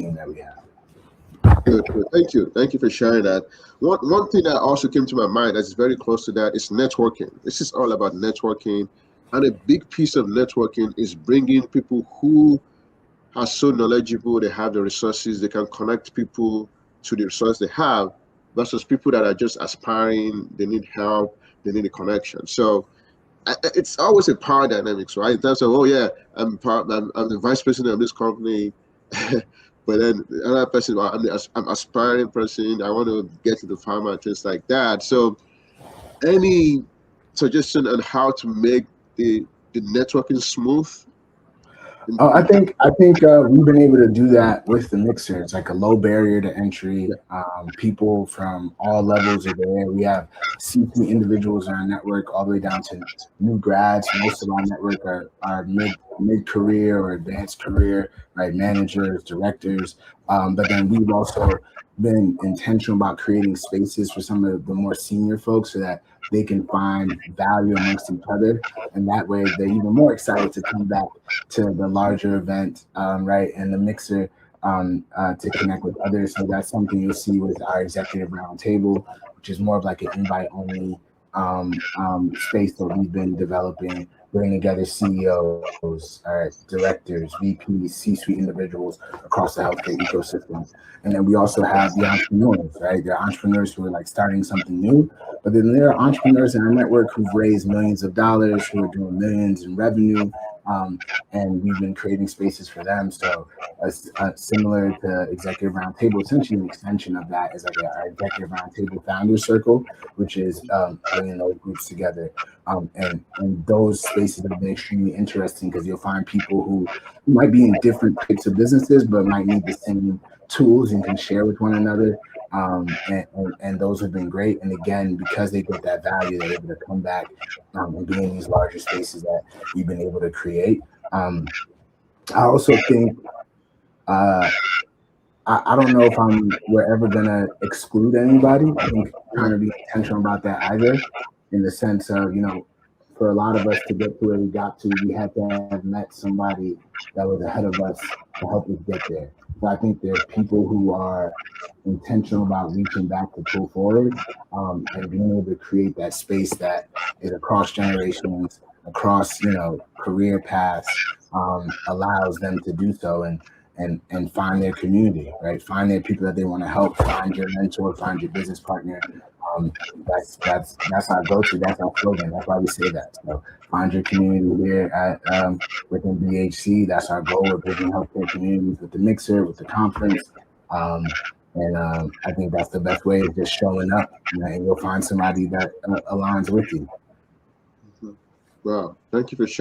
team that we have. Good. Thank you for sharing that. One thing that also came to my mind that's very close to that is networking. This is all about networking, and a big piece of networking is bringing people who are so knowledgeable, they have the resources, they can connect people to the resources they have, versus people that are just aspiring, they need help, they need a connection. So it's always a power dynamics, right? In terms of, oh yeah, I'm the vice president of this company, but then the other person, well, I'm aspiring person, I want to get to the pharma, things like that. So any suggestion on how to make the networking smooth? I think we've been able to do that with the mixer. It's like a low barrier to entry. People from all levels are there. We have C-suite individuals in our network all the way down to new grads. Most of our network are mid-career or advanced career, right? Managers, directors. But then we've also been intentional about creating spaces for some of the more senior folks so that they can find value amongst each other. And that way they're even more excited to come back to the larger event, right? And the mixer to connect with others. So that's something you'll see with our executive roundtable, which is more of like an invite only space that we've been developing, bringing together CEOs, directors, VPs, C-suite individuals across the healthcare ecosystem. And then we also have the entrepreneurs, right? There are entrepreneurs who are like starting something new, but then there are entrepreneurs in our network who've raised millions of dollars, who are doing millions in revenue, and we've been creating spaces for them. So similar to Executive Roundtable, essentially an extension of that is like our Executive Roundtable Founder Circle, which is bringing those groups together. And those spaces have been extremely interesting because you'll find people who might be in different types of businesses, but might need the same tools and can share with one another. And those have been great. And again, because they get that value, they're able to come back and be in these larger spaces that we've been able to create. I also think, I don't know if we're ever gonna exclude anybody. I think trying to be intentional about that either, in the sense of, for a lot of us to get to where we got to, we had to have met somebody that was ahead of us to help us get there. So I think there's people who are intentional about reaching back to pull forward, and being able to create that space that is across generations, across career paths, allows them to do so and find their community, right? Find their people that they want to help. Find your mentor. Find your business partner. That's our go-to. That's our slogan. That's why we say that. So find your community here at within BHC. That's our goal. We're building healthcare communities with the mixer, with the conference. And I think that's the best way of just showing up, and you'll find somebody that aligns with you. Wow. Thank you for sharing.